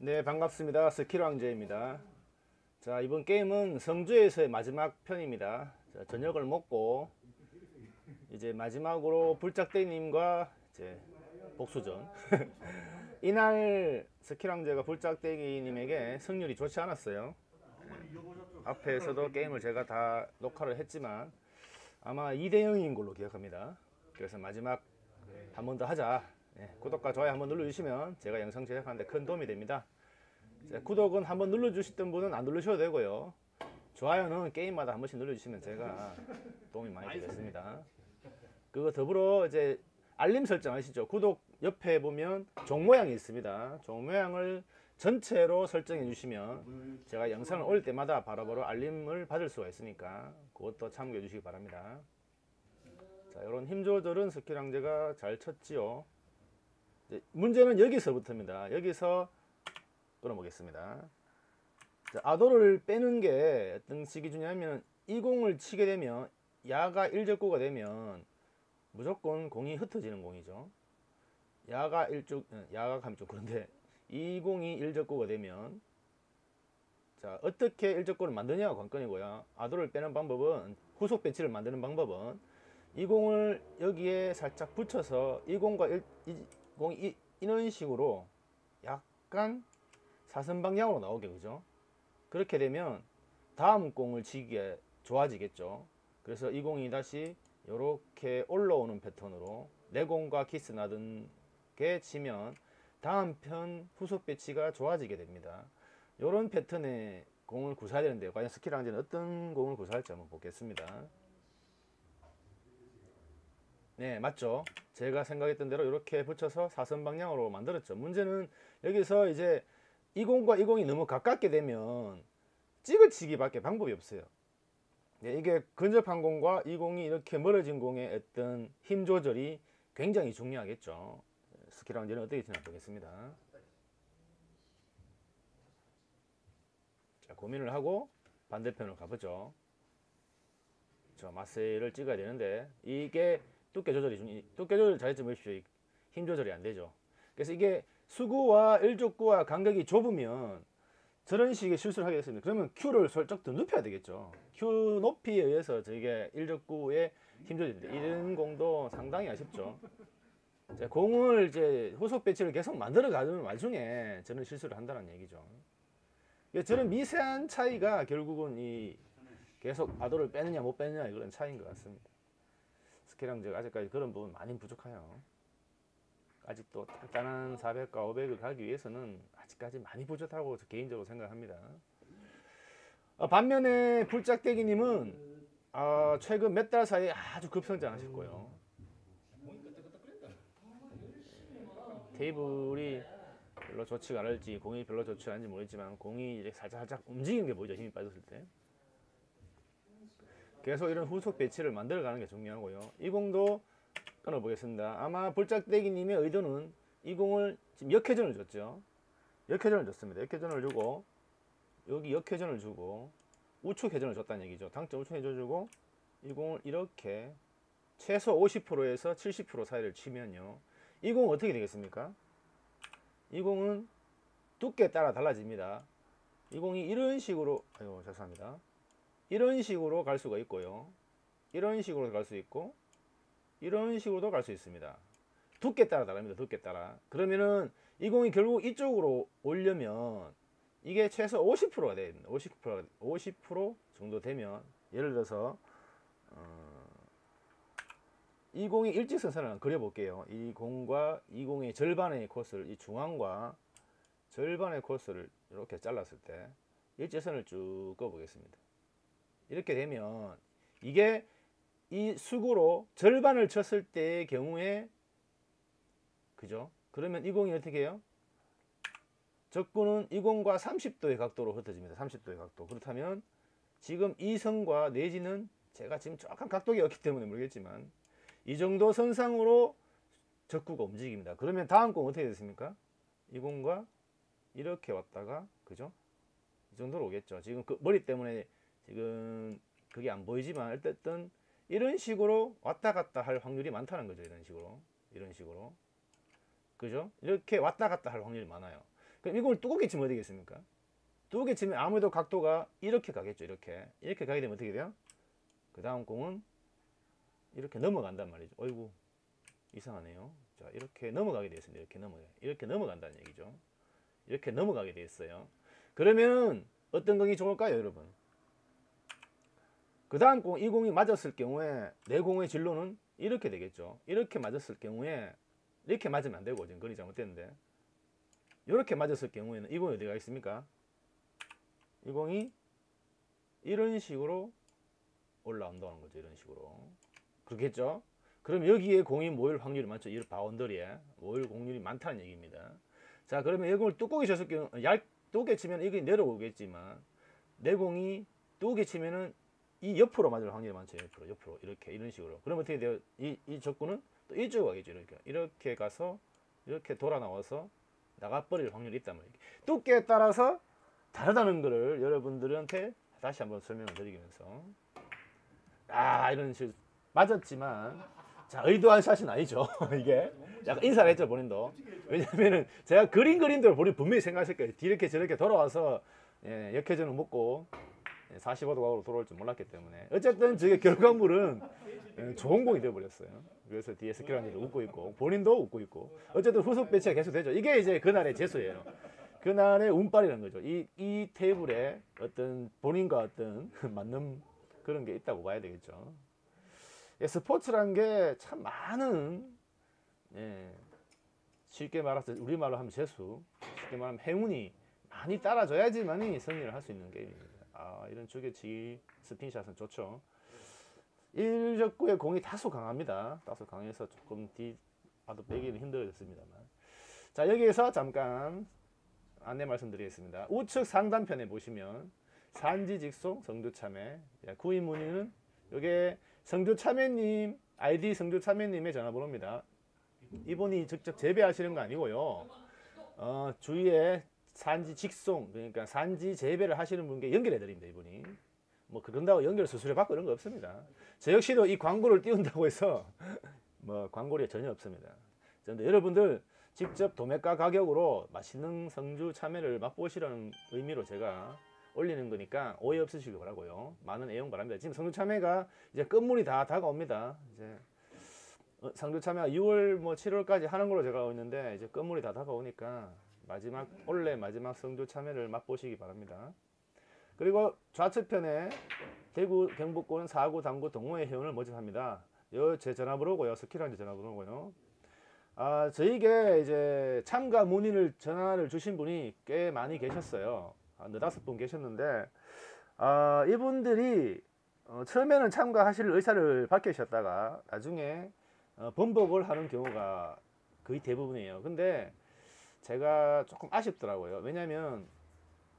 네, 반갑습니다. 스킬왕제입니다. 자, 이번 게임은 성주에서의 마지막 편입니다. 자, 저녁을 먹고 이제 마지막으로 불짝대기님과 이제 복수전. 이날 스킬왕제가 불짝대기님에게 승률이 좋지 않았어요. 앞에서도 게임을 제가 다 녹화를 했지만 아마 2대 0인 걸로 기억합니다. 그래서 마지막 한 번 더 하자. 구독과 좋아요 한번 눌러주시면 제가 영상 제작하는데 큰 도움이 됩니다. 구독은 한번 눌러주시던 분은 안 누르셔도 되고요. 좋아요는 게임마다 한 번씩 눌러주시면 제가 도움이 많이 되겠습니다. 그거 더불어 이제 알림 설정 아시죠? 구독 옆에 보면 종 모양이 있습니다. 종 모양을 전체로 설정해 주시면 제가 영상을 올릴 때마다 바로바로 알림을 받을 수가 있으니까 그것도 참고해 주시기 바랍니다. 자, 이런 힘 조절은 스킬왕제가 잘 쳤지요. 문제는 여기서부터입니다. 여기서 끊어보겠습니다. 자, 아도를 빼는 게 어떤 식이 중요하면 이 공을 치게 되면 야가 1적구가 되면 무조건 공이 흩어지는 공이죠. 야가 가면 좀 그런데 이 공이 1적구가 되면 자, 어떻게 1적구를 만드냐가 관건이고요. 아도를 빼는 방법은 후속 배치를 만드는 방법은 이 공을 여기에 살짝 붙여서 이 공과 이 공이 이런 식으로 약간 사선 방향으로 나오게, 그죠? 그렇게 되면 다음 공을 치기에 좋아지겠죠. 그래서 이 공이 다시 이렇게 올라오는 패턴으로 내 공과 키스 나던 게 치면 다음 편 후속 배치가 좋아지게 됩니다. 이런 패턴의 공을 구사해야 되는데요. 과연 스킬왕제는 어떤 공을 구사할지 한번 보겠습니다. 네, 맞죠? 제가 생각했던 대로 이렇게 붙여서 사선 방향으로 만들었죠. 문제는 여기서 이제 이 공과 이 공이 너무 가깝게 되면 찍어치기밖에 방법이 없어요. 네, 이게 근접한 공과 이 공이 이렇게 멀어진 공의 어떤 힘 조절이 굉장히 중요하겠죠. 스킬왕제는 어떻게 되나 보겠습니다. 자, 고민을 하고 반대편으로 가보죠. 저 마세를 찍어야 되는데 이게 두께 조절 잘했지 보십시오. 힘 조절이 안 되죠. 그래서 이게 수구와 일족구와 간격이 좁으면 저런 식의 실수를 하게 됐습니다. 그러면 Q를 살짝 더 높여야 되겠죠. Q 높이에 의해서 저게 일족구의 힘 조절인데 이런 공도 상당히 아쉽죠. 자, 공을 이제 후속 배치를 계속 만들어 가는 와중에 저런 실수를 한다는 얘기죠. 저런 미세한 차이가 결국은 이 계속 아도를 빼느냐 못 빼느냐 이런 차이인 것 같습니다. 스킬왕제가 아직까지 그런 부분 많이 부족해요. 아직도 단단한 400과 500을 가기 위해서는 아직까지 많이 부족하고 개인적으로 생각합니다. 반면에 불짝대기님은 최근 몇 달 사이에 아주 급성장하실 거예요. 테이블이 별로 좋지가 않을지 공이 별로 좋지 않은지 모르겠지만 공이 이제 살짝 움직이는 게 보이죠. 힘이 빠졌을 때. 계속 이런 후속 배치를 만들어 가는 게 중요하고요. 이 공도 끊어보겠습니다. 아마 불짝대기님의 의도는 이 공을 지금 역회전을 줬죠. 역회전을 줬습니다. 역회전을 주고 여기 역회전을 주고 우측 회전을 줬다는 얘기죠. 당점 우측 회전 주고 이 공을 이렇게 최소 50%에서 70% 사이를 치면요. 이 공은 어떻게 되겠습니까? 이 공은 두께에 따라 달라집니다. 이 공이 이런 식으로 죄송합니다. 이런 식으로 갈 수가 있고요. 이런 식으로 갈 수 있고 이런 식으로도 갈 수 있습니다. 두께 따라 다릅니다. 두께 따라. 그러면은 이 공이 결국 이쪽으로 오려면 이게 최소 50%가 돼야 됩니다. 50% 정도 되면 예를 들어서 이 공이 일직선을 그려볼게요. 이 공과 이 공의 절반의 코스를 이 중앙과 절반의 코스를 이렇게 잘랐을 때 일직선을 쭉 그어보겠습니다. 이렇게 되면 이게 이 수구로 절반을 쳤을 때의 경우에 그죠? 그러면 이 공이 어떻게 해요? 적구는 이 공과 30도의 각도로 흩어집니다. 30도의 각도. 그렇다면 지금 이 선과 내지는 제가 지금 정확한 각도가 없기 때문에 모르겠지만 이 정도 선상으로 적구가 움직입니다. 그러면 다음 공 어떻게 됐습니까? 이 공과 이렇게 왔다가 그죠? 이 정도로 오겠죠. 지금 그 머리 때문에 지금 그게 안 보이지만 어쨌든 이런 식으로 왔다 갔다 할 확률이 많다는 거죠. 이런 식으로 그죠? 이렇게 왔다 갔다 할 확률이 많아요. 그럼 이걸 두껍게 치면 어디 겠습니까? 두껍게 치면 아무래도 각도가 이렇게 가겠죠. 이렇게 가게 되면 어떻게 돼요? 그 다음 공은 이렇게 넘어간단 말이죠. 어이구 이상하네요. 자, 이렇게 넘어가게 되었습니다. 이렇게 넘어간다는 얘기죠. 이렇게 넘어가게 되었어요. 그러면 어떤 공이 좋을까요, 여러분? 그 다음 공, 이 공이 맞았을 경우에 내 공의 진로는 이렇게 되겠죠. 이렇게 맞았을 경우에 이렇게 맞으면 안 되고 지금 거리 잘못됐는데 이렇게 맞았을 경우에는 이 공이 어디가 있습니까? 이 공이 이런 식으로 올라온다는 거죠. 이런 식으로. 그렇겠죠? 그럼 여기에 공이 모일 확률이 많죠. 이 바운더리에 모일 공률이 많다는 얘기입니다. 자, 그러면 이 공을 두껍게 쳤을 경우 얇게 치면 이게 내려오겠지만 내 공이 두껍게 치면은 이 옆으로 맞을 확률이 많죠. 옆으로 이렇게 이런 식으로. 그럼 어떻게 돼요? 이 적구는 또 이쪽으로 가겠죠. 이렇게 가서 이렇게 돌아 나와서 나가버릴 확률이 있단 말이에요. 두께에 따라서 다르다는 것을 여러분들한테 다시 한번 설명을 드리면서 이런 식으로 맞았지만 자, 의도한 샷은 아니죠. 이게 약간 인사를 했죠, 본인도. 왜냐면은 제가 그린 대로 본인 분명히 생각했을 거예요. 이렇게 저렇게 돌아와서 역회전을 먹고 45도 각으로 돌아올 줄 몰랐기 때문에 어쨌든 저게 결과물은 좋은 공이 되어버렸어요. 그래서 뒤에 스키랑도 웃고 있고 본인도 웃고 있고 어쨌든 후속 배치가 계속 되죠. 이게 이제 그날의 재수예요. 그날의 운빨이라는 거죠. 이 테이블에 어떤 본인과 어떤 맞는 그런 게 있다고 봐야 되겠죠. 스포츠라는 게 참 많은 쉽게 말해서 우리말로 하면 재수, 쉽게 말하면 행운이 많이 따라줘야지만이 승리를 할 수 있는 게임입니다. 이런 쪼개치기 스핀샷은 좋죠. 1적구의 공이 다소 강합니다. 다소 강해서 조금 뒤봐도 빼기는 힘들어졌습니다만. 자, 여기에서 잠깐 안내 말씀드리겠습니다. 우측 상단편에 보시면 산지직송 성주참외 구입 문의는 이게 성주참외님 아이디 성주참외님의 전화번호입니다. 이분이 직접 재배하시는 거 아니고요. 주위에 산지 직송 그러니까 산지 재배를 하시는 분께 연결해 드립니다. 이분이 뭐 그런다고 연결 수수료 받고 이런 거 없습니다. 저 역시도 이 광고를 띄운다고 해서 뭐 광고료 전혀 없습니다. 그런데 여러분들 직접 도매가 가격으로 맛있는 성주 참외를 맛보시라는 의미로 제가 올리는 거니까 오해 없으시기 바라고요. 많은 애용 바랍니다. 지금 성주 참외가 이제 끝물이 다 다가옵니다. 이제 성주 참외가 6월 뭐 7월까지 하는 걸로 제가 알고 있는데 이제 끝물이 다 다가오니까 올해 마지막 성주 참외를 맛보시기 바랍니다. 그리고 좌측편에 대구 경북권 사구 당구 동호회 회원을 모집합니다. 제 전화번호고요. 스키라는 전화번호고요. 저에게 이제 참가 문의를 전화를 주신 분이 꽤 많이 계셨어요. 네다섯 분 계셨는데 이분들이 처음에는 참가하실 의사를 밝히셨다가 나중에 번복을 하는 경우가 거의 대부분이에요. 근데 제가 조금 아쉽더라고요. 왜냐면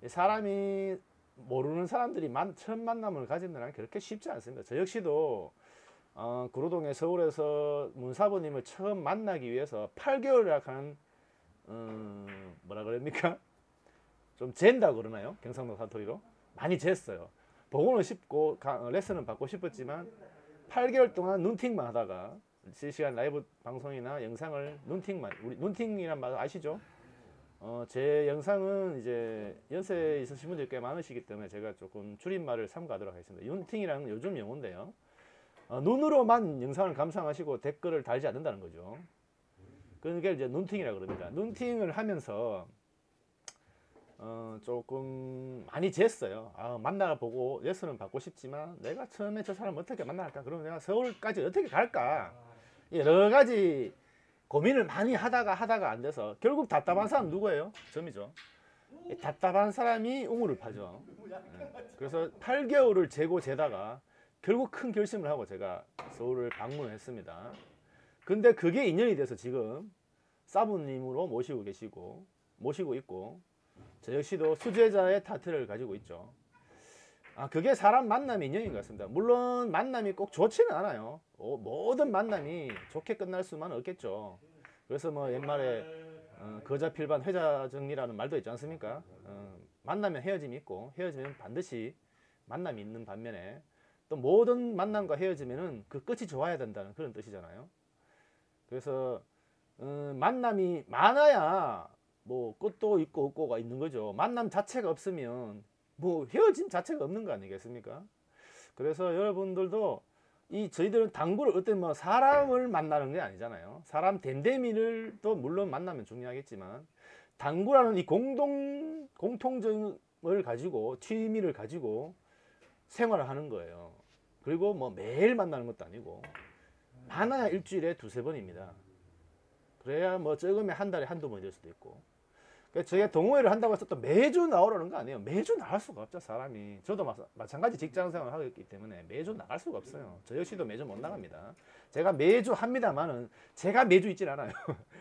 사람이 모르는 사람들이 처음 만남을 가진다는 게 그렇게 쉽지 않습니다. 저 역시도 구로동에 서울에서 문사부님을 처음 만나기 위해서 8개월이라 하는 뭐라 그럽니까? 좀 잰다 그러나요? 경상도 사투리로 많이 쟀어요. 보고는 싶고 레슨은 받고 싶었지만 8개월 동안 눈팅만 하다가 실시간 라이브 방송이나 영상을 우리 눈팅이란 말 아시죠? 제 영상은 이제 연세에 있으신 분들이 꽤 많으시기 때문에 제가 조금 줄임말을 삼가하도록 하겠습니다. 눈팅이라는 요즘 용어인데요. 눈으로만 영상을 감상하시고 댓글을 달지 않는다는 거죠. 그게 이제 눈팅이라고 그럽니다. 눈팅을 하면서 조금 많이 쟀어요. 만나보고 레슨은 받고 싶지만 내가 처음에 저 사람 어떻게 만날까? 그러면 내가 서울까지 어떻게 갈까? 여러 가지 고민을 많이 하다가 안 돼서 결국 답답한 사람 누구예요? 점이죠. 답답한 사람이 우물을 파죠. 그래서 8개월을 재다가 결국 큰 결심을 하고 제가 서울을 방문했습니다. 근데 그게 인연이 돼서 지금 사부님으로 모시고 있고 저 역시도 수제자의 타틀을 가지고 있죠. 그게 사람 만남의 인연인 것 같습니다. 물론 만남이 꼭 좋지는 않아요. 모든 만남이 좋게 끝날 수만 없겠죠. 그래서 뭐 옛말에 거자필반 회자정리라는 말도 있지 않습니까? 만나면 헤어짐이 있고 헤어지면 반드시 만남이 있는 반면에 또 모든 만남과 헤어지면은 그 끝이 좋아야 된다는 그런 뜻이잖아요. 그래서 만남이 많아야 뭐 끝도 있고 없고가 있는 거죠. 만남 자체가 없으면 뭐 헤어짐 자체가 없는 거 아니겠습니까? 그래서 여러분들도 저희들은 당구를 어떤 뭐 사람을 만나는 게 아니잖아요. 사람 댐댐이를 또 물론 만나면 중요하겠지만 당구라는 이 공통점을 가지고 취미를 가지고 생활을 하는 거예요. 그리고 뭐 매일 만나는 것도 아니고 많아야 일주일에 두세 번입니다. 그래야 뭐 적으면 한 달에 한두 번이 될 수도 있고. 그러니까 저희가 동호회를 한다고 해서 또 매주 나오라는 거 아니에요. 매주 나갈 수가 없죠, 사람이. 저도 마찬가지 직장 생활을 하고 있기 때문에 매주 나갈 수가 없어요. 저 역시도 매주 못 나갑니다. 제가 매주 합니다만은 제가 매주 있질 않아요.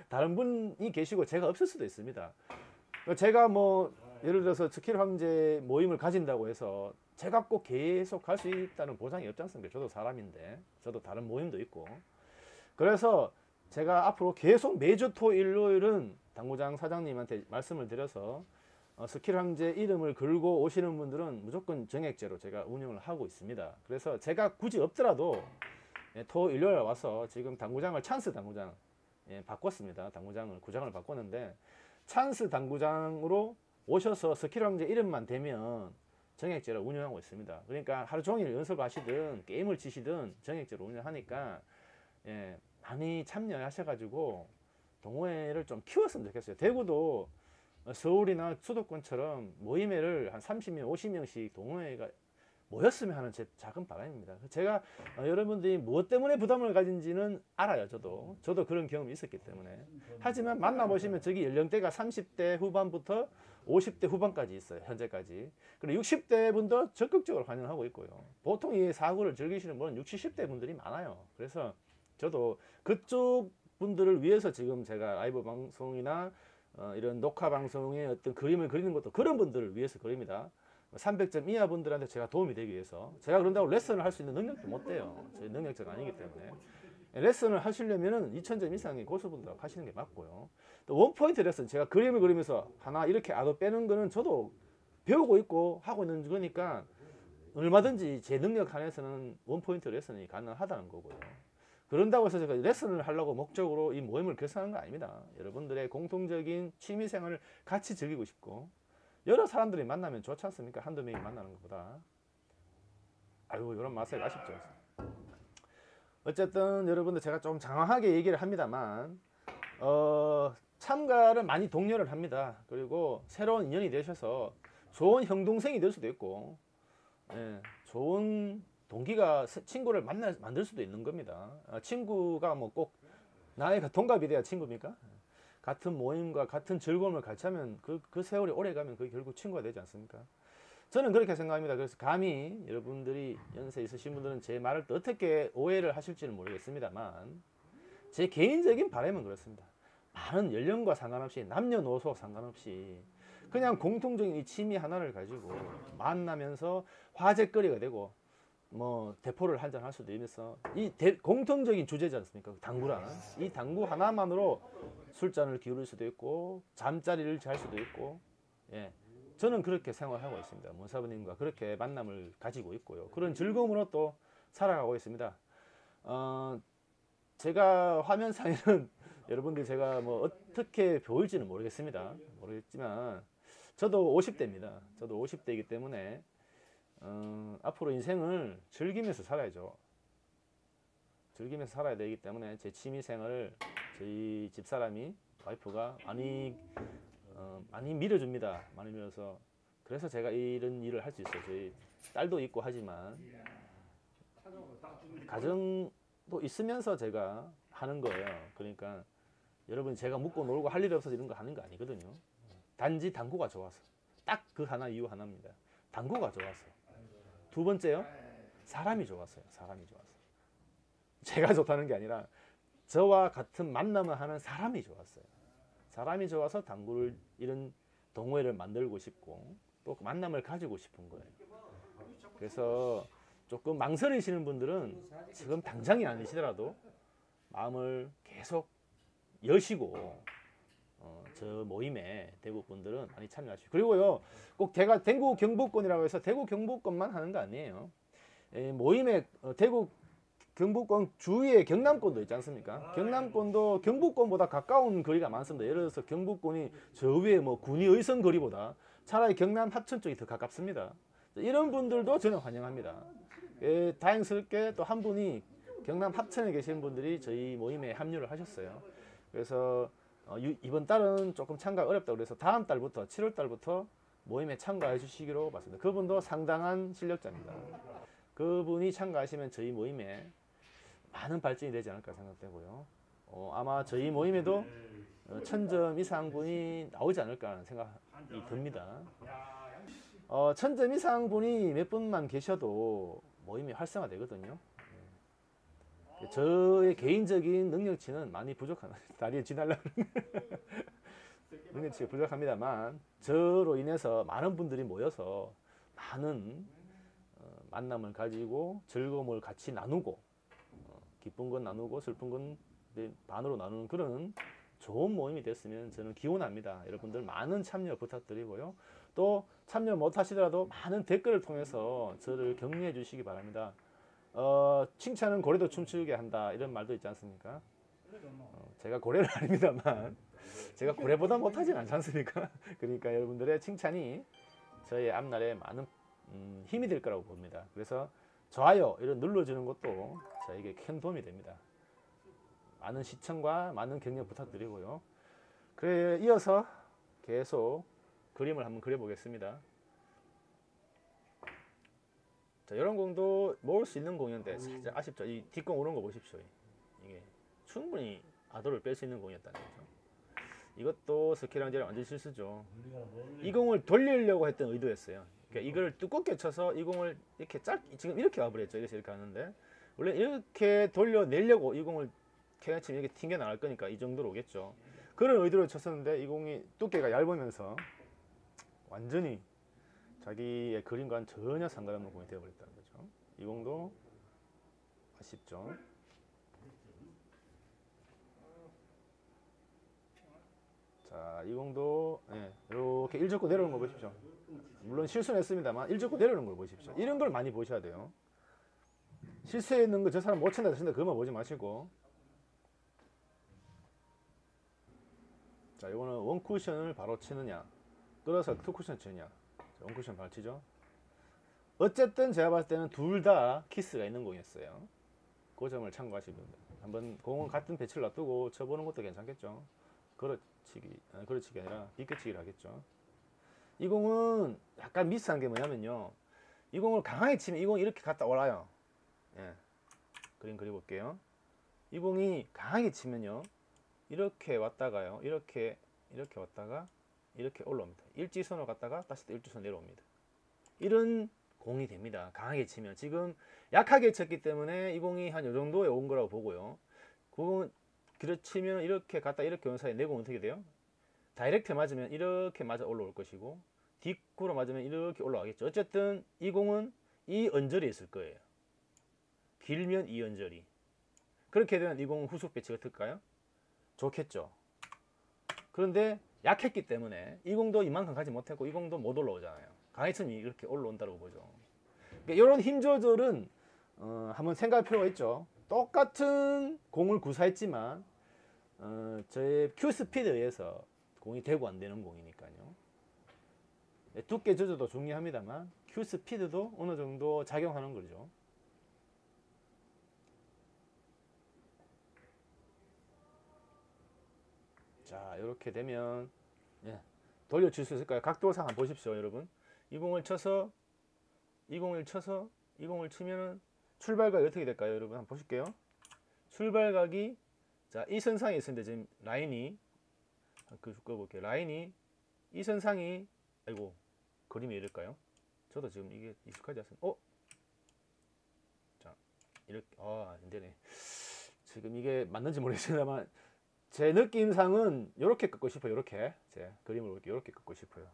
다른 분이 계시고 제가 없을 수도 있습니다. 제가 뭐 예를 들어서 스킬 황제 모임을 가진다고 해서 제가 꼭 계속 갈 수 있다는 보장이 없지 않습니까? 저도 사람인데, 저도 다른 모임도 있고. 그래서 제가 앞으로 계속 매주 토일요일은 당구장 사장님한테 말씀을 드려서 스킬 황제 이름을 걸고 오시는 분들은 무조건 정액제로 제가 운영을 하고 있습니다. 그래서 제가 굳이 없더라도 토일요일 와서 지금 당구장을 찬스 당구장 바꿨습니다. 구장을 바꿨는데 찬스 당구장으로 오셔서 스킬 황제 이름만 대면 정액제로 운영하고 있습니다. 그러니까 하루 종일 연습하시든 게임을 치시든 정액제로 운영하니까 많이 참여하셔가지고 동호회를 좀 키웠으면 좋겠어요. 대구도 서울이나 수도권처럼 모임회를 한 30명, 50명씩 동호회가 모였으면 하는 제 작은 바람입니다. 제가 여러분들이 무엇 때문에 부담을 가진지는 알아요. 저도 그런 경험이 있었기 때문에. 하지만 만나보시면 저기 연령대가 30대 후반부터 50대 후반까지 있어요. 현재까지. 그리고 60대 분도 적극적으로 환영하고 있고요. 보통 이 사구를 즐기시는 분은 60, 70대 분들이 많아요. 그래서 저도 그쪽 분들을 위해서 지금 제가 라이브 방송이나 이런 녹화 방송의 어떤 그림을 그리는 것도 그런 분들을 위해서 그립니다. 300점 이하 분들한테 제가 도움이 되기 위해서. 제가 그런다고 레슨을 할 수 있는 능력도 못 돼요. 제 능력자가 아니기 때문에. 레슨을 하시려면은 2000점 이상의 고수분들하고 하시는 게 맞고요. 또 원포인트 레슨, 제가 그림을 그리면서 하나 이렇게 아도 빼는 거는 저도 배우고 있고 하고 있는 거니까 얼마든지 제 능력 한에서는 원포인트 레슨이 가능하다는 거고요. 그런다고 해서 제가 레슨을 하려고 목적으로 이 모임을 결성한 거 아닙니다. 여러분들의 공통적인 취미 생활을 같이 즐기고 싶고 여러 사람들이 만나면 좋지 않습니까? 한두 명이 만나는 것보다. 아이고, 이런 맛에 아쉽죠. 어쨌든 여러분들 제가 좀 장황하게 얘기를 합니다만 참가를 많이 독려를 합니다. 그리고 새로운 인연이 되셔서 좋은 형동생이 될 수도 있고 좋은 동기가 친구를 만들 수도 있는 겁니다. 친구가 뭐 꼭 나이가 동갑이 돼야 친구입니까? 같은 모임과 같은 즐거움을 같이 하면 그 세월이 오래 가면 그게 결국 친구가 되지 않습니까? 저는 그렇게 생각합니다. 그래서 감히 여러분들이 연세 있으신 분들은 제 말을 또 어떻게 오해를 하실지는 모르겠습니다만 제 개인적인 바람은 그렇습니다. 많은 연령과 상관없이 남녀노소 상관없이 그냥 공통적인 이 취미 하나를 가지고 만나면서 화제거리가 되고 뭐 대포를 한잔 할 수도 있면서 이 공통적인 주제지 않습니까? 당구란 이 당구 하나만으로 술잔을 기울일 수도 있고 잠자리를 잘 수도 있고 저는 그렇게 생활하고 있습니다. 문사부님과 그렇게 만남을 가지고 있고요. 그런 즐거움으로 또 살아가고 있습니다. 제가 화면상에는 여러분들 제가 뭐 어떻게 보일지는 모르겠지만 저도 50대입니다. 저도 50대이기 때문에 앞으로 인생을 즐기면서 살아야죠. 즐기면서 살아야 되기 때문에 제 취미 생활을 저희 집사람이 와이프가 많이 밀어줍니다. 많이 밀어서 그래서 제가 이런 일을 할 수 있어요. 저희 딸도 있고 하지만 가정도 있으면서 제가 하는 거예요. 그러니까 여러분 제가 묻고 놀고 할 일이 없어서 이런 거 하는 거 아니거든요. 단지 당구가 좋아서 딱 그 이유 하나입니다. 당구가 좋아서. 두 번째요, 사람이 좋았어요. 사람이 좋아서. 제가 좋다는 게 아니라 저와 같은 만남을 하는 사람이 좋았어요. 사람이 좋아서 당구를 이런 동호회를 만들고 싶고 또 만남을 가지고 싶은 거예요. 그래서 조금 망설이시는 분들은 지금 당장이 아니시더라도 마음을 계속 여시고 저 모임에 대구 분들은 많이 참여하시고 그리고요 꼭 제가 대구 경북권이라고 해서 대구 경북권만 하는 거 아니에요. 모임에 대구 경북권 주위에 경남권도 있지 않습니까? 경남권도 경북권보다 가까운 거리가 많습니다. 예를 들어서 경북권이 저 위에 뭐 군위 의성 거리보다 차라리 경남 합천 쪽이 더 가깝습니다. 이런 분들도 저는 환영합니다. 예, 다행스럽게 또 한 분이 경남 합천에 계신 분들이 저희 모임에 합류를 하셨어요. 그래서 이번 달은 조금 참가가 어렵다고 그래서 다음 달부터 7월 달부터 모임에 참가해 주시기로 봤습니다. 그분도 상당한 실력자입니다. 그분이 참가하시면 저희 모임에 많은 발전이 되지 않을까 생각되고요. 아마 저희 모임에도 1000점 이상 분이 나오지 않을까 하는 생각이 듭니다. 1000점 이상 분이 몇 분만 계셔도 모임이 활성화되거든요. 저의 개인적인 능력치는 많이 부족합니다. 다리에 지나려고 능력치가 부족합니다만 저로 인해서 많은 분들이 모여서 많은 만남을 가지고 즐거움을 같이 나누고 기쁜 건 나누고 슬픈 건 반으로 나누는 그런 좋은 모임이 됐으면 저는 기원합니다. 여러분들 많은 참여 부탁드리고요. 또 참여 못 하시더라도 많은 댓글을 통해서 저를 격려해 주시기 바랍니다. 칭찬은 고래도 춤추게 한다 이런 말도 있지 않습니까? 제가 고래는 아닙니다만 제가 고래보다 못하진 않지 않습니까? 그러니까 여러분들의 칭찬이 저의 앞날에 많은 힘이 될 거라고 봅니다. 그래서 좋아요 이런 눌러주는 것도 저에게 큰 도움이 됩니다. 많은 시청과 많은 격려 부탁드리고요. 그래 이어서 계속 그림을 한번 그려보겠습니다. 자, 이런 공도 모을 수 있는 공인데 살짝 아쉽죠. 이 뒷공 오른 거 보십시오. 이게 충분히 아도를 뺄 수 있는 공이었다는 거죠. 이것도 스키랑젤이 완전 실수죠. 이 공을 돌리려고 했던 의도였어요. 그러니까 이걸 두껍게 쳐서 이 공을 이렇게 지금 이렇게 와버렸죠. 이렇게 가는데 원래 이렇게 돌려내려고 이 공을 캐치면 이렇게 튕겨 나갈 거니까 이 정도로 오겠죠. 그런 의도로 쳤었는데 이 공이 두께가 얇으면서 완전히 자기의 그림과는 전혀 상관없는 공이 되어버렸다는 거죠. 이 공도 아쉽죠. 자, 이 공도 이렇게 일 접고 내려오는 거 보십시오. 물론 실수는 했습니다만 일 접고 내려오는 걸 보십시오. 이런 걸 많이 보셔야 돼요. 실수했는 거 저 사람 못 친다 친다 그것만 보지 마시고. 자, 이거는 원 쿠션을 바로 치느냐 끌어서 투 쿠션 치느냐. 원 쿠션 바로 치죠. 어쨌든 제가 봤을 때는 둘 다 키스가 있는 공이었어요. 그 점을 참고하시면 됩니다. 한번 공은 같은 배치를 놔두고 쳐보는 것도 괜찮겠죠. 걸어치기 아니라 비껴치기를 하겠죠. 이 공은 약간 미스한 게 뭐냐면요. 이 공을 강하게 치면 이 공이 이렇게 갔다 올라요. 예. 그림 그려볼게요. 이 공이 강하게 치면요. 이렇게 왔다가요. 이렇게 왔다가 이렇게 올라옵니다. 일직선으로 갔다가 다시 또 일직선으로 내려옵니다. 이런 공이 됩니다. 강하게 치면. 지금 약하게 쳤기 때문에 이 공이 한 요 정도에 온 거라고 보고요. 그 공은 그렇치면 이렇게 갔다 이렇게 온 사이에 내 공은 어떻게 돼요? 다이렉트 맞으면 이렇게 맞아 올라올 것이고 뒷구로 맞으면 이렇게 올라가겠죠. 어쨌든 이 공은 이 언저리에 있을 거예요. 길면 이 언저리. 그렇게 되면 이 공은 후속 배치가 될까요? 좋겠죠. 그런데 약했기 때문에 이 공도 이만큼 가지 못했고 이 공도 못 올라오잖아요. 강했으면 이렇게 올라온다고 보죠. 그러니까 이런 힘 조절은 한번 생각할 필요가 있죠. 똑같은 공을 구사했지만 저의 큐 스피드에 의해서 공이 되고 안 되는 공이니까요. 두께 조절도 중요합니다만 큐 스피드도 어느 정도 작용하는 거죠. 자, 이렇게 되면 돌려줄 수 있을까요? 각도상 한번 보십시오, 여러분. 이 공을 쳐서 이 공을 치면은 출발각이 어떻게 될까요, 여러분? 한번 보실게요. 출발각이 자, 이 선상에 있는데 지금 라인이 볼게요. 라인이 이 선상이 아이고 그림이 이럴까요? 저도 지금 이게 익숙하지 않습니다. 자, 이렇게 안 되네. 지금 이게 맞는지 모르겠습니다만 제 느낌상은 이렇게 긋고 싶어요. 이렇게 제 그림을 볼게요. 이렇게 긋고 싶어요.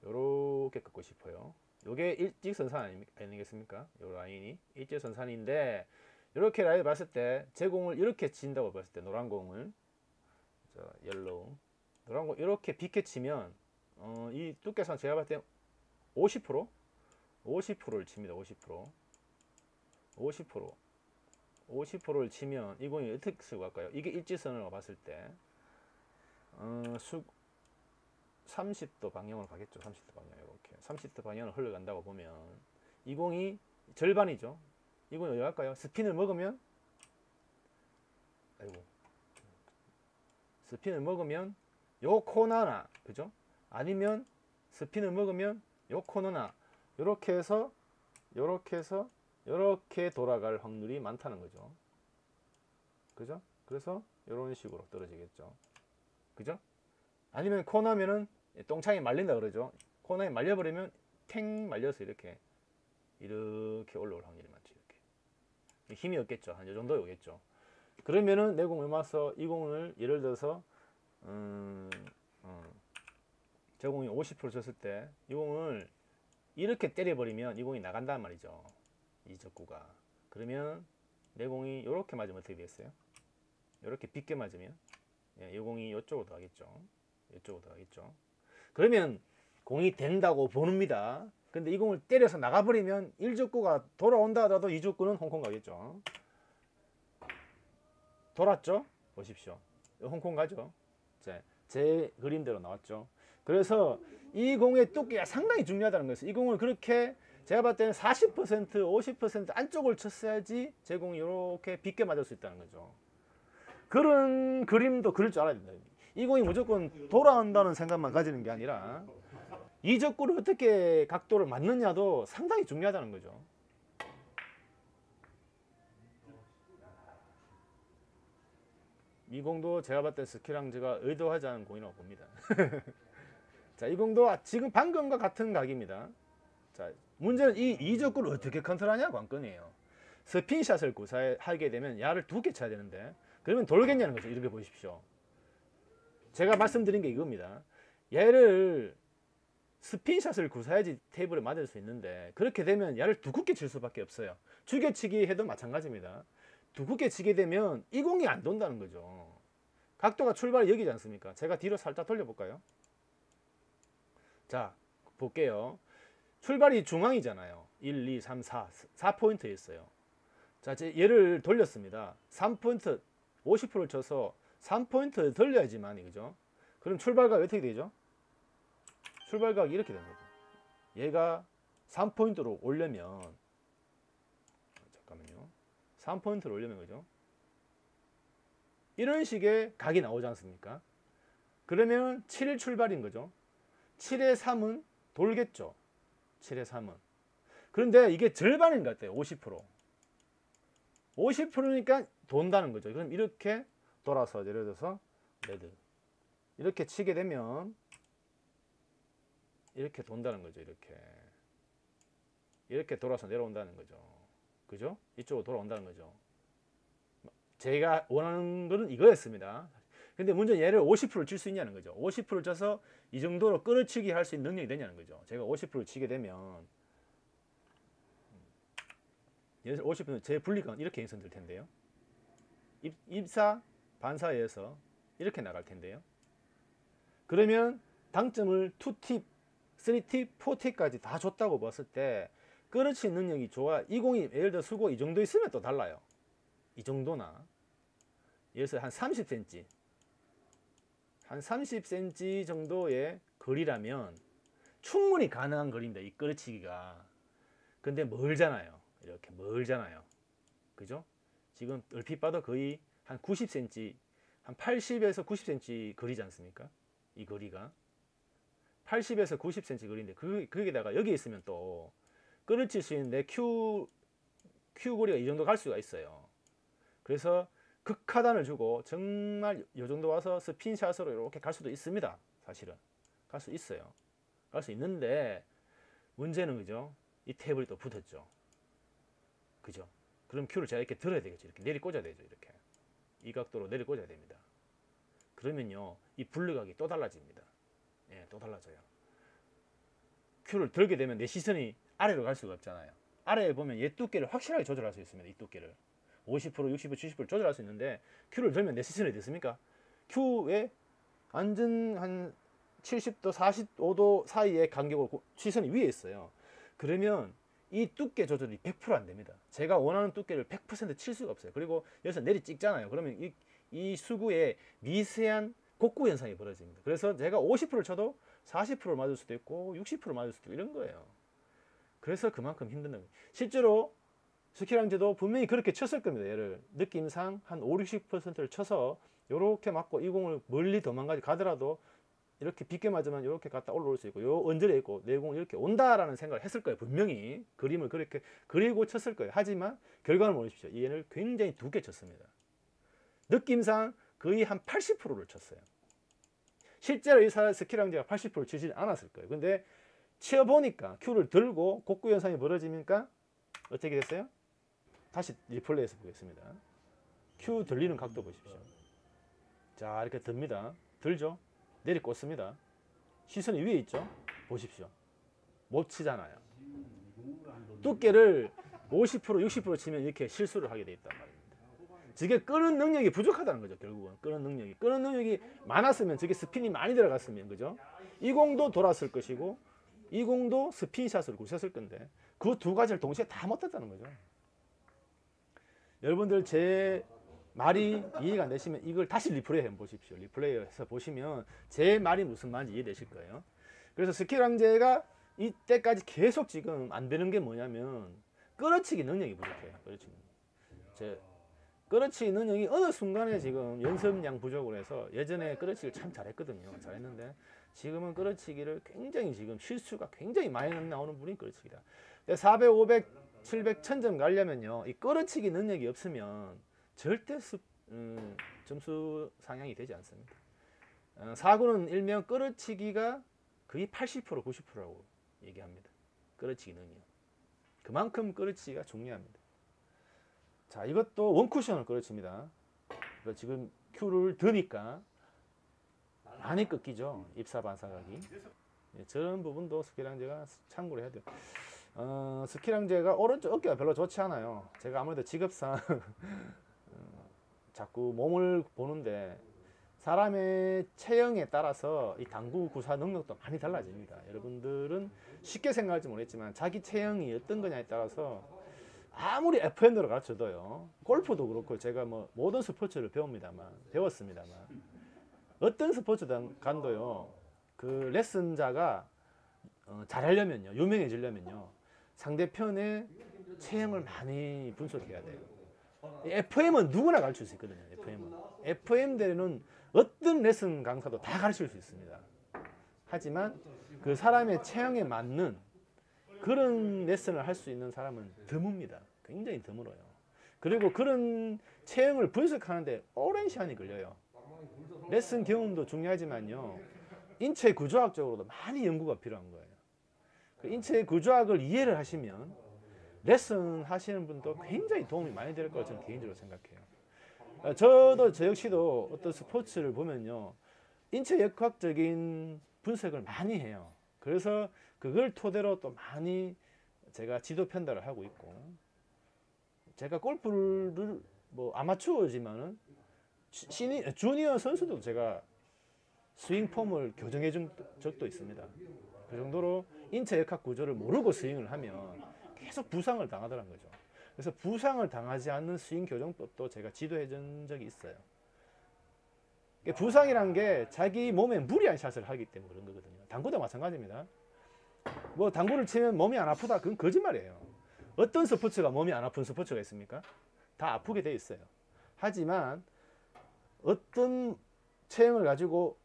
이렇게 긋고 싶어요. 이게 일직선산 아니겠습니까? 이 라인이 일직선산인데 이렇게 라인을 봤을 때 제 공을 이렇게 친다고 봤을 때 노란 공을 옐로우 노란 공 이렇게 비켜 치면 이 두께상 제가 봤을 때 50%를 칩니다. 50% 50%를 치면 이 공이 어떻게 쓰고 갈까요? 이게 일직선으로 봤을 때 30도 방향으로 가겠죠. 30도 방향 이렇게 30도 방향으로 흘러간다고 보면 이 공이 절반이죠. 이 공이 어디 갈까요? 스핀을 먹으면 아이고 스핀을 먹으면 요 코너나 그죠? 아니면 스핀을 먹으면 요 코너나 요렇게 해서 요렇게 돌아갈 확률이 많다는 거죠. 그죠? 그래서 요런 식으로 떨어지겠죠. 그죠? 아니면 코너면은 똥창이 말린다 그러죠. 코너에 말려버리면 탱 말려서 이렇게 올라올 확률이 많죠. 이렇게 힘이 없겠죠. 한 요 정도 오겠죠. 그러면은 내 공을 맞서 이 공을 예를 들어서 저 공이 50% 쳤을 때 이 공을 이렇게 때려버리면 이 공이 나간단 말이죠. 이 적구가. 그러면 내 공이 이렇게 맞으면 어떻게 되겠어요? 이렇게 빗게 맞으면 이 공이 이쪽으로 들어가겠죠. 이쪽으로 들어가겠죠. 그러면 공이 된다고 보는니다. 근데 이 공을 때려서 나가버리면 1적구가 돌아온다 하더라도 2적구는 홍콩 가겠죠. 돌았죠? 보십시오. 홍콩 가죠. 제 그림대로 나왔죠. 그래서 이 공의 두께가 상당히 중요하다는 거예요. 이 공을 그렇게 제가 봤을 때는 40%, 50% 안쪽을 쳤어야지 제 공이 이렇게 빗게 맞을 수 있다는 거죠. 그런 그림도 그릴 줄 알아야 된다. 이 공이 무조건 돌아온다는 생각만 가지는 게 아니라 이 적구를 어떻게 각도를 맞느냐도 상당히 중요하다는 거죠. 이 공도 제가 봤을 때 스키랑즈가 의도하지 않은 공이라고 봅니다. 자, 이 공도 지금 방금과 같은 각입니다. 자, 문제는 이 적구를 어떻게 컨트롤하냐 관건이에요. 스핀샷을 구사하게 되면 야를 2개 쳐야 되는데 그러면 돌겠냐는 거죠. 이렇게 보십시오. 제가 말씀드린 게 이겁니다. 얘를 스핀샷을 구사해야지 테이블에 맞을 수 있는데 그렇게 되면 야를 두껍게 칠 수밖에 없어요. 죽여치기 해도 마찬가지입니다. 두껍게 치게 되면 이 공이 안 돈다는 거죠. 각도가 출발이 여기지 않습니까? 제가 뒤로 살짝 돌려볼까요? 자, 볼게요. 출발이 중앙이잖아요. 1, 2, 3, 4. 4포인트였어요. 자, 얘를 돌렸습니다. 3포인트, 50%를 쳐서 3포인트 돌려야지만, 그죠? 그럼 출발각이 어떻게 되죠? 출발각이 이렇게 되는 거죠. 얘가 3포인트로 오려면, 잠깐만요. 3포인트로 오려면, 그죠? 이런 식의 각이 나오지 않습니까? 그러면 7 출발인 거죠. 7의 3은 돌겠죠. 7의 3은. 그런데 이게 절반인 것 같아요. 50%. 50%니까 돈다는 거죠. 그럼 이렇게 돌아서 예를 들어서 레드. 이렇게 치게 되면 이렇게 돈다는 거죠. 이렇게 돌아서 내려온다는 거죠. 그죠? 이쪽으로 돌아온다는 거죠. 제가 원하는 거는 이거였습니다. 근데 문제는 얘를 50%를 칠 수 있냐는 거죠. 50%를 쳐서 이 정도로 끌어치기 할 수 있는 능력이 되냐는 거죠. 제가 50%를 치게 되면 얘를 50%는 제 분리가 이렇게 형성될 텐데요. 입사, 반사에서 이렇게 나갈 텐데요. 그러면 당점을 2팁, 3팁, 4팁까지 다 줬다고 봤을 때 끌어치는 능력이 좋아. 이 공이 예를 들어 수고 이 정도 있으면 또 달라요. 이 정도나 예를 들어 한 30cm 한 30cm 정도의 거리라면 충분히 가능한 거리입니다. 이 끌어치기가. 근데 멀잖아요. 이렇게 멀잖아요. 그죠? 지금 얼핏 봐도 거의 한 90cm 한 80에서 90cm 거리지 않습니까? 이 거리가 80에서 90cm 거리인데 거기다가 여기 있으면 또 끌어칠 수 있는데 Q 거리가 이 정도 갈 수가 있어요. 그래서 극하단을 주고 정말 이 정도 와서 스핀샷으로 이렇게 갈 수도 있습니다. 사실은 갈 수 있어요. 갈 수 있는데 문제는 그죠? 이 테이블이 또 붙었죠. 그죠? 그럼 큐를 제가 이렇게 들어야 되겠죠. 이렇게 내리 꽂아야 되죠. 이렇게 이 각도로 내리 꽂아야 됩니다. 그러면요 이 분리각이 또 달라집니다. 예, 또 달라져요. 큐를 들게 되면 내 시선이 아래로 갈 수가 없잖아요. 아래에 보면 얘 두께를 확실하게 조절할 수 있습니다. 이 두께를 50%, 60%, 70% 조절할 수 있는데 큐를 들면 내 시선이 됐습니까? 큐에 완전 한 70도, 45도 사이의 간격으로 시선이 위에 있어요. 그러면 이 두께 조절이 100% 안 됩니다. 제가 원하는 두께를 100%칠 수가 없어요. 그리고 여기서 내리 찍잖아요. 그러면 이 수구에 미세한 곡구 현상이 벌어집니다. 그래서 제가 50%를 쳐도 40%를 맞을 수도 있고 60% 맞을 수도 있고 이런 거예요. 그래서 그만큼 힘든 겁니다. 실제로 스키랑제도 분명히 그렇게 쳤을 겁니다. 얘를 느낌상 한 5, 60%를 쳐서 이렇게 맞고 이 공을 멀리 도망가지 가더라도 이렇게 빗게 맞으면 이렇게 갔다 올라올 수 있고 요 언저리에 있고 내 공이 이렇게 온다라는 생각을 했을 거예요. 분명히 그림을 그렇게 그리고 쳤을 거예요. 하지만 결과를 모르십시오. 이 얘를 굉장히 두께 쳤습니다. 느낌상 거의 한 80%를 쳤어요. 실제로 이 스키랑제가 80%를 치지 않았을 거예요. 근데 치어보니까 큐를 들고 곡구 현상이 벌어지니까 어떻게 됐어요? 다시 리플레이해서 보겠습니다. 큐 들리는 각도 보십시오. 자, 이렇게 듭니다. 들죠? 내리 꽂습니다. 시선이 위에 있죠? 보십시오. 못 치잖아요. 두께를 50%, 60% 치면 이렇게 실수를 하게 돼 있단 말입니다. 저게 끄는 능력이 부족하다는 거죠. 결국은 끄는 능력이 많았으면 저게 스핀이 많이 들어갔으면 그죠? 이 공도 돌았을 것이고 이 공도 스핀샷으로 굿쳤을 건데 그 두 가지를 동시에 다 못했다는 거죠. 여러분들 제 말이 이해가 안 되시면 이걸 다시 리플레이 해보십시오. 리플레이해서 보시면 제 말이 무슨 말인지 이해되실 거예요. 그래서 스키랑제가 이때까지 계속 지금 안 되는 게 뭐냐면 끌어치기 능력이 부족해요. 끌어치기 능력이 어느 순간에 지금 연습량 부족을 해서 예전에 끌어치기를 참 잘했거든요. 잘했는데 지금은 끌어치기를 굉장히 지금 실수가 굉장히 많이 나오는 분이 끌어치기다. 400, 500, 700, 1000점 가려면요. 이 끌어치기 능력이 없으면 절대 점수 상향이 되지 않습니다. 사구는 일명 끌어치기가 거의 80%, 90%라고 얘기합니다. 끌어치기 능력. 그만큼 끌어치기가 중요합니다. 자, 이것도 원쿠션을 끌어칩니다. 지금 큐를 드니까 많이 꺾이죠. 입사 반사각이. 저런 부분도 스키랑제가 참고를 해야 돼요. 스키랑제가 오른쪽 어깨가 별로 좋지 않아요. 제가 아무래도 직업상 자꾸 몸을 보는데 사람의 체형에 따라서 이 당구 구사 능력도 많이 달라집니다. 여러분들은 쉽게 생각할지 모르겠지만 자기 체형이 어떤 거냐에 따라서 아무리 FN으로 가르쳐도요. 골프도 그렇고 제가 뭐 모든 스포츠를 배웠습니다만 어떤 스포츠 간도요. 그 레슨자가 잘하려면요. 유명해지려면요. 상대편의 체형을 많이 분석해야 돼요. FM은 누구나 가르칠 수 있거든요. FM대로는 어떤 레슨 강사도 다 가르칠 수 있습니다. 하지만 그 사람의 체형에 맞는 그런 레슨을 할 수 있는 사람은 드뭅니다. 굉장히 드물어요. 그리고 그런 체형을 분석하는데 오랜 시간이 걸려요. 레슨 경험도 중요하지만요. 인체 구조학적으로도 많이 연구가 필요한 거예요. 그 인체 구조학을 이해를 하시면 레슨 하시는 분도 굉장히 도움이 많이 될 거라고 저는 개인적으로 생각해요. 저 역시도 어떤 스포츠를 보면요. 인체 역학적인 분석을 많이 해요. 그래서 그걸 토대로 또 많이 제가 지도 편달을 하고 있고 제가 골프를 뭐 아마추어지만은 주니어 선수도 제가 스윙 폼을 교정해 준 적도 있습니다. 그 정도로 인체 역학 구조를 모르고 스윙을 하면 계속 부상을 당하더라는 거죠. 그래서 부상을 당하지 않는 스윙 교정법도 제가 지도해 준 적이 있어요. 부상이란 게 자기 몸에 무리한 샷을 하기 때문에 그런 거거든요. 당구도 마찬가지입니다. 뭐 당구를 치면 몸이 안 아프다? 그건 거짓말이에요. 어떤 스포츠가 몸이 안 아픈 스포츠가 있습니까? 다 아프게 돼 있어요. 하지만 어떤 체형을 가지고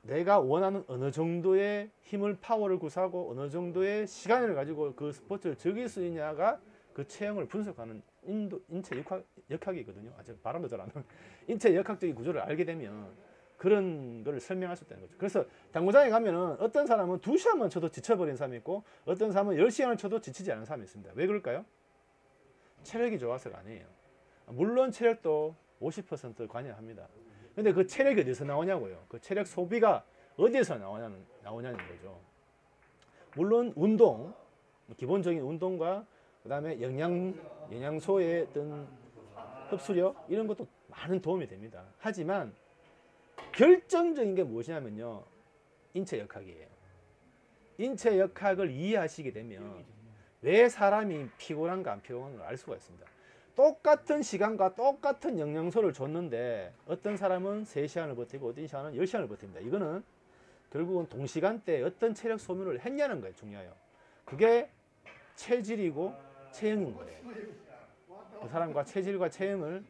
내가 원하는 어느 정도의 힘을 파워를 구사하고 어느 정도의 시간을 가지고 그 스포츠를 즐길 수 있냐가 그 체형을 분석하는 인체 역학이거든요. 제가 발음도 잘 안 나와요. 인체 역학적인 구조를 알게 되면 그런 걸 설명할 수 있다는 거죠. 그래서 당구장에 가면은 어떤 사람은 2시간만 쳐도 지쳐버린 사람이 있고 어떤 사람은 10시간을 쳐도 지치지 않은 사람이 있습니다. 왜 그럴까요? 체력이 좋아서가 아니에요. 물론 체력도 50% 관여합니다. 근데 그 체력이 어디서 나오냐고요. 그 체력 소비가 어디에서 나오냐는 거죠. 물론 운동, 기본적인 운동과 그 다음에 영양소의 어떤 흡수력 이런 것도 많은 도움이 됩니다. 하지만 결정적인 게 무엇이냐면요. 인체 역학이에요. 인체 역학을 이해하시게 되면 왜 사람이 피곤한가 안 피곤한가 알 수가 있습니다. 똑같은 시간과 똑같은 영양소를 줬는데 어떤 사람은 3시간을 버티고 어떤 사람은 10시간을 버팁니다. 이거는 결국은 동시간대에 어떤 체력 소모를 했냐는 거예요. 중요해요. 그게 체질이고 체형인 거예요. 그 사람과 체질과 체형을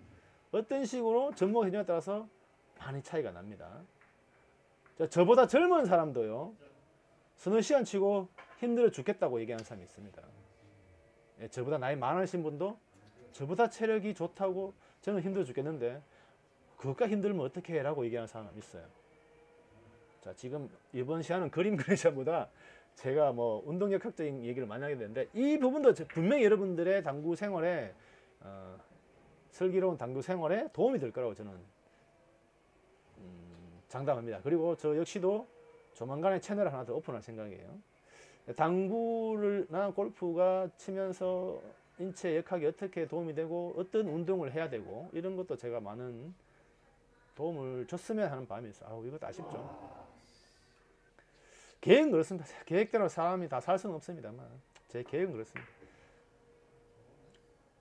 어떤 식으로 접목했냐에 따라서 많이 차이가 납니다. 저보다 젊은 사람도요, 서너 시간 치고 힘들어 죽겠다고 얘기하는 사람이 있습니다. 예, 저보다 나이 많으신 분도 저보다 체력이 좋다고 저는 힘들어 죽겠는데 그것과 힘들면 어떻게 해? 라고 얘기하는 사람이 있어요. 자, 지금 이번 시간은 그림 그리자보다 제가 뭐 운동역학적인 얘기를 많이 하게 되는데 이 부분도 분명히 여러분들의 당구 생활에 슬기로운 당구 생활에 도움이 될 거라고 저는 장담합니다. 그리고 저 역시도 조만간에 채널을 하나 더 오픈할 생각이에요. 당구나 골프가 치면서 인체 역학이 어떻게 도움이 되고 어떤 운동을 해야 되고 이런 것도 제가 많은 도움을 줬으면 하는 마음이 있어요. 아우, 이것도 아쉽죠. 계획은 그렇습니다. 계획대로 사람이 다 살 수는 없습니다만 제 계획은 그렇습니다.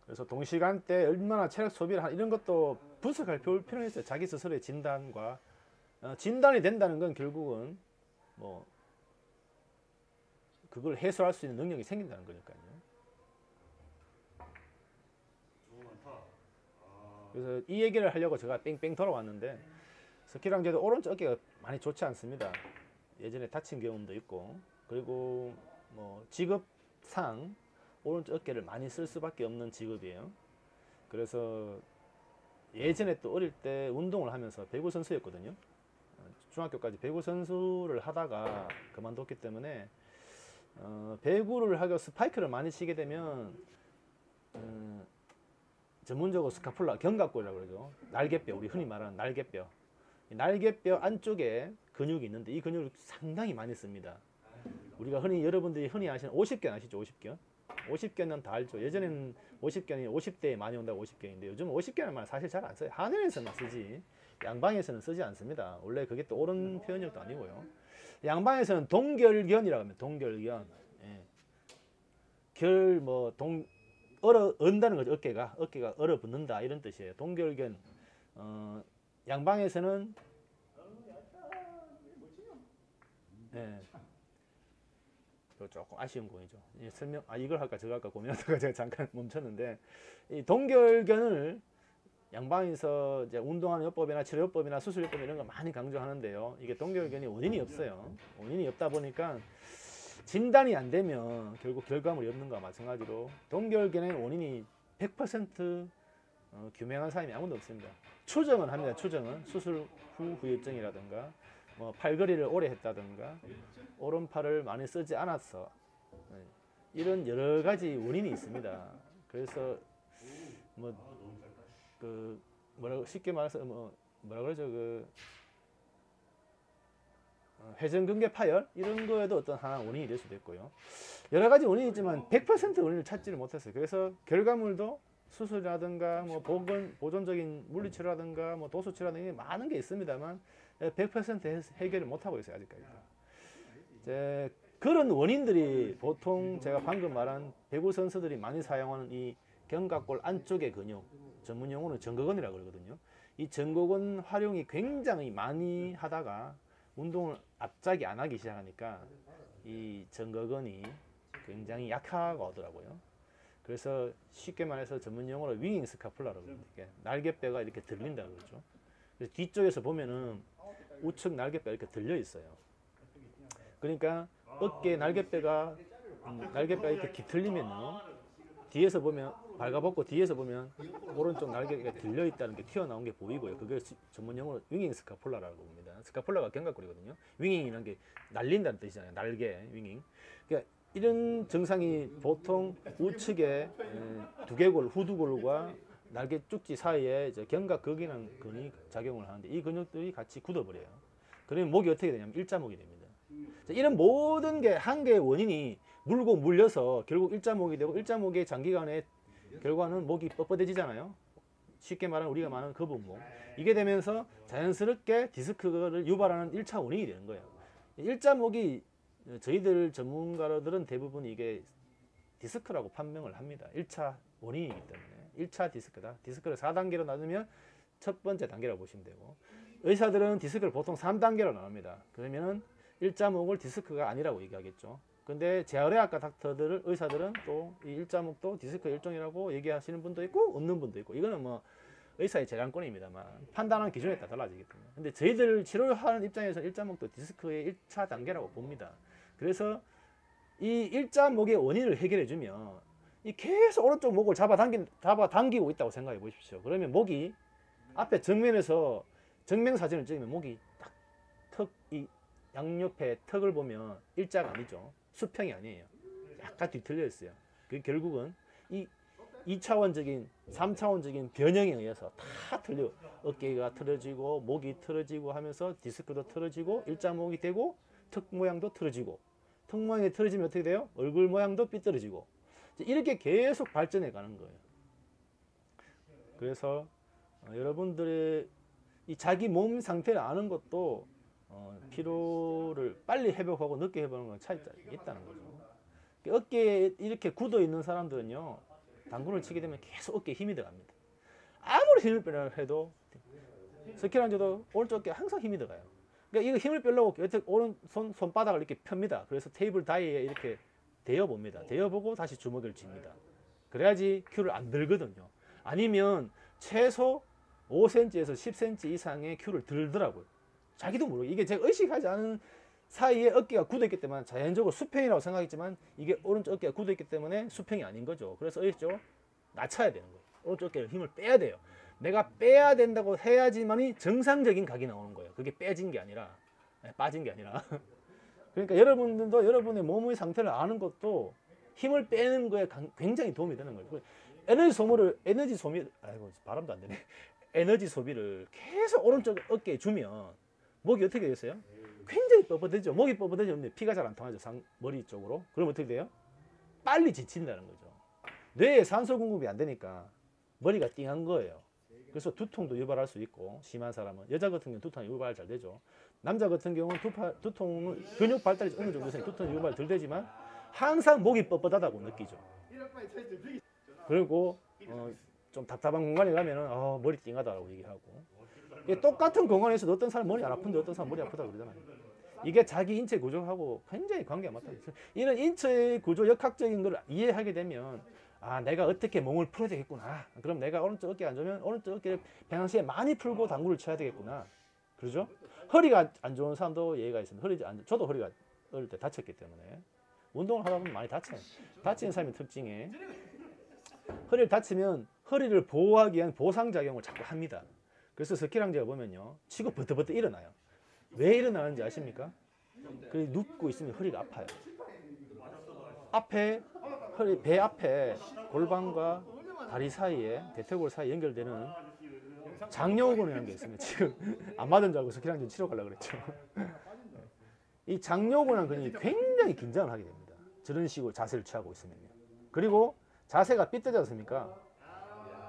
그래서 동시간대 얼마나 체력 소비를 하는 이런 것도 분석할 필요가 있어요. 자기 스스로의 진단과 진단이 된다는 건 결국은 뭐 그걸 해소할 수 있는 능력이 생긴다는 거니까요. 그래서 이 얘기를 하려고 제가 뺑뺑 돌아왔는데 스키랑제도 오른쪽 어깨가 많이 좋지 않습니다. 예전에 다친 경험도 있고 그리고 뭐 직업상 오른쪽 어깨를 많이 쓸 수밖에 없는 직업이에요. 그래서 예전에 또 어릴 때 운동을 하면서 배구 선수였거든요. 중학교까지 배구 선수를 하다가 그만뒀기 때문에 배구를 하고 스파이크를 많이 치게 되면 전문적으로 스카풀라, 견갑골이라고 그러죠. 날개뼈, 우리 흔히 말하는 날개뼈. 날개뼈 안쪽에 근육이 있는데 이 근육을 상당히 많이 씁니다. 우리가 여러분들이 흔히 아시는 50견 아시죠? 50견? 50견은 다 알죠. 예전에는 50견이 50대에 많이 온다고 50견인데 요즘은 50견은 말 사실 잘 안 써요. 하늘에서만 쓰지 양방에서는 쓰지 않습니다. 원래 그게 또 옳은 표현력도 아니고요. 양방에서는 동결견이라고 합니다. 동결견. 예. 언다는 거죠. 어깨가 얼어붙는다 이런 뜻이에요. 동결견. 양방에서는 예. 조금 아쉬운 공이죠. 이걸 할까 저거 할까 고민하다가 제가 잠깐 멈췄는데 이 동결견을 양방에서 이제 운동하는 요법이나 치료 요법이나 수술 요법 이런 거 많이 강조하는데요. 이게 동결견이 원인이 없어요. 원인이 없다 보니까 진단이 안 되면 결국 결과물이 없는 거와 마찬가지로 동결견의 원인이 100% 규명한 사람이 아무도 없습니다. 추정은 합니다. 추정은 수술 후 후유증이라든가 뭐 팔걸이를 오래 했다든가 오른팔을 많이 쓰지 않았어 이런 여러 가지 원인이 있습니다. 그래서 쉽게 말해서 뭐라 그러죠, 회전근개 파열 이런 거에도 어떤 하나 원인이 될 수도 있고요. 여러 가지 원인이 있지만 100% 원인을 찾지를 못했어요. 그래서 결과물도 수술이라든가 뭐 보존적인 물리치료라든가 뭐 도수치료라든가 많은 게 있습니다만 100% 해결을 못하고 있어요. 아직까지. 그런 원인들이 보통 제가 방금 말한 배구 선수들이 많이 사용하는 이 견갑골 안쪽의 근육, 전문 용어는 정거근이라고 그러거든요. 이 정거근 활용이 굉장히 많이 하다가 운동을 갑자기 안 하기 시작하니까 이 정거근이 굉장히 약하고 하더라고요. 그래서 쉽게 말해서 전문 용어로 윙잉 스카풀라라고 그러는데 날개뼈가 이렇게 들린다고 그러죠. 그래서 뒤쪽에서 보면은 우측 날개뼈가 이렇게 들려 있어요. 그러니까 어깨 날개뼈가 이렇게 뒤틀리면요. 뒤에서 보면 발가벗고 뒤에서 보면 오른쪽 날개가 들려 있다는 게 튀어나온 게 보이고요. 그걸 전문 용어로 윙잉 스카풀라라고 봅니다. 스카풀라가 견갑골이거든요. 윙잉이라는 게 날린다는 뜻이잖아요. 날개 윙잉. 그러니까 이런 증상이 보통 우측에 두개골, 후두골과 날개 쪽지 사이에 견갑근이라는 근이 작용을 하는데 이 근육들이 같이 굳어버려요. 그러면 목이 어떻게 되냐면 일자목이 됩니다. 이런 모든 게 한 개의 원인이 물고 물려서 결국 일자목이 되고 일자목의 장기간의 결과는 목이 뻣뻣해지잖아요. 쉽게 말하면 우리가 말하는 거북목. 이게 되면서 자연스럽게 디스크를 유발하는 1차 원인이 되는 거예요. 일자목이 저희들 전문가들은 대부분 이게 디스크라고 판명을 합니다. 1차 원인이기 때문에 1차 디스크다. 디스크를 4단계로 나누면 첫 번째 단계라고 보시면 되고, 의사들은 디스크를 보통 3단계로 나눕니다. 그러면은 1자목을 디스크가 아니라고 얘기하겠죠. 근데 재활의학과 닥터들, 의사들은 또 이 1자목도 디스크 일종이라고 얘기하시는 분도 있고 없는 분도 있고, 이거는 뭐 의사의 재량권입니다만 판단하는 기준에 따라 달라지기 때문에. 근데 저희들 치료하는 입장에서 1자목도 디스크의 1차 단계라고 봅니다. 그래서 이 1자목의 원인을 해결해 주면 이 계속 오른쪽 목을 잡아당기고 있다고 생각해 보십시오. 그러면 목이 앞에 정면에서 정면 사진을 찍으면 목이 딱 이 양옆에 턱을 보면 일자가 아니죠. 수평이 아니에요. 약간 뒤틀려 있어요. 그 결국은 이 2차원적인 3차원적인 변형에 의해서 다 틀려. 어깨가 틀어지고 목이 틀어지고 하면서 디스크도 틀어지고 일자목이 되고 턱 모양도 틀어지고, 턱 모양이 틀어지면 어떻게 돼요? 얼굴 모양도 삐뚤어지고, 이렇게 계속 발전해 가는 거예요. 그래서 여러분들의 이 자기 몸 상태를 아는 것도 피로를 빨리 회복하고 늦게 회복하는 건 차이가 있다는 거죠. 어깨에 이렇게 굳어 있는 사람들은요, 당구를 치게 되면 계속 어깨에 힘이 들어갑니다. 아무리 힘을 빼려고 해도, 스킬 앉아도 오른쪽 어깨에 항상 힘이 들어가요. 그러니까 이거 힘을 빼려고 오른손 손바닥을 이렇게 펴니다. 그래서 테이블 다이에 이렇게 대어 봅니다. 대어 보고 다시 주먹을 쥡니다. 그래야지 큐를 안 들거든요. 아니면 최소 5cm에서 10cm 이상의 큐를 들더라고요. 자기도 모르게. 이게 제가 의식하지 않은 사이에 어깨가 굳어있기 때문에 자연적으로 수평이라고 생각했지만, 이게 오른쪽 어깨가 굳어있기 때문에 수평이 아닌 거죠. 그래서 의식적으로 낮춰야 되는 거예요. 오른쪽 어깨를 힘을 빼야 돼요. 내가 빼야 된다고 해야지만이 정상적인 각이 나오는 거예요. 그게 빼진 게 아니라, 빠진 게 아니라. 그러니까 여러분들도 여러분의 몸의 상태를 아는 것도 힘을 빼는 거에 굉장히 도움이 되는 거예요. 발음도 안 되네. 에너지 소비를 계속 오른쪽 어깨에 주면 목이 어떻게 되겠어요? 굉장히 뻣뻣해져. 목이 뻣뻣해지면 피가 잘 안 통하죠. 머리 쪽으로. 그럼 어떻게 돼요? 빨리 지친다는 거죠. 뇌에 산소 공급이 안 되니까 머리가 띵한 거예요. 그래서 두통도 유발할 수 있고, 심한 사람은. 여자 같은 경우는 두통이 유발 잘 되죠. 남자 같은 경우는 두통을, 근육 발달이 어느 정도 있으니 두통이 유발 덜 되지만 항상 목이 뻣뻣하다고 느끼죠. 그리고 좀 답답한 공간에 가면은 머리 띵하다라고 얘기하고, 똑같은 공간에서도 어떤 사람 머리 안 아픈데 어떤 사람 머리 아프다 그러잖아요. 이게 자기 인체 구조하고 굉장히 관계가 맞다. 이런 인체 구조 역학적인 걸 이해하게 되면, 내가 어떻게 몸을 풀어야 되겠구나. 그럼 내가 오른쪽 어깨 안 좋으면 오른쪽 어깨를 평상시에 많이 풀고 당구를 쳐야 되겠구나. 그러죠? 허리가 안 좋은 사람도 예의가 있습니다. 저도 허리가 어릴 때 다쳤기 때문에 운동을 하다 보면 많이 다쳐요. 다치는 사람의 특징에, 허리를 다치면 허리를 보호하기 위한 보상작용을 자꾸 합니다. 그래서 스키랑제가 보면요, 치고 버터버터 일어나요. 왜 일어나는지 아십니까? 눕고 있으면 허리가 아파요. 배 앞에 골반과 다리 사이에, 대퇴골 사이에 연결되는 장요근이라는 게 있습니다. 지금 안 맞은 줄 알고 스키랑제 치러 가려고 그랬죠. 이 장요근이라는 근육이 굉장히 긴장을 하게 됩니다. 저런 식으로 자세를 취하고 있으면요. 그리고 자세가 삐뚤지 않습니까?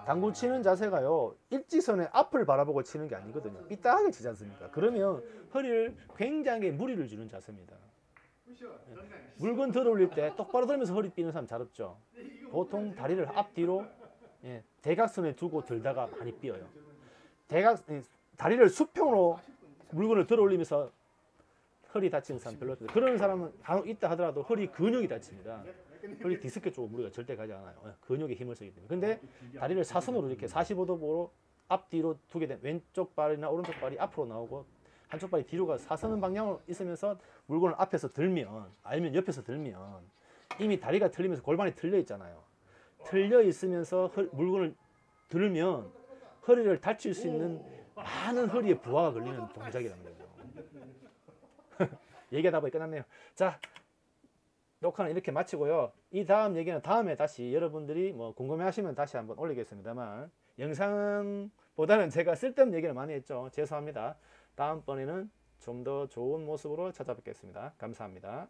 당구 치는 자세가요, 일직선에 앞을 바라보고 치는 게 아니거든요. 삐딱하게 치지 않습니까? 그러면 허리를 굉장히 무리를 주는 자세입니다. 물건 들어 올릴 때 똑바로 들면서 허리 삐는 사람 잘 없죠. 보통 다리를 앞뒤로 대각선에 두고 들다가 많이 삐어요. 다리를 수평으로 물건을 들어 올리면서 허리 다치는 사람 별로 없어요. 그런 사람은 간혹 있다 하더라도 허리 근육이 다칩니다. 허리 디스크 쪽으로 무리가 절대 가지 않아요. 근육에 힘을 쓰기 때문에. 근데 다리를 사선으로 이렇게 45도 보로 앞뒤로 두게 되면 왼쪽 발이나 오른쪽 발이 앞으로 나오고 한쪽 발이 뒤로 가서 사선 방향으로 있으면서 물건을 앞에서 들면, 아니면 옆에서 들면, 이미 다리가 틀리면서 골반이 틀려 있잖아요. 틀려 있으면서 물건을 들면 허리를 다칠 수 있는 많은 허리에 부하가 걸리는 동작이라는 거죠. 얘기하다 보니 끝났네요. 자, 녹화는 이렇게 마치고요. 이 다음 얘기는 다음에 다시 여러분들이 궁금해하시면 다시 한번 올리겠습니다만, 영상보다는 제가 쓸데없는 얘기를 많이 했죠. 죄송합니다. 다음번에는 좀 더 좋은 모습으로 찾아뵙겠습니다. 감사합니다.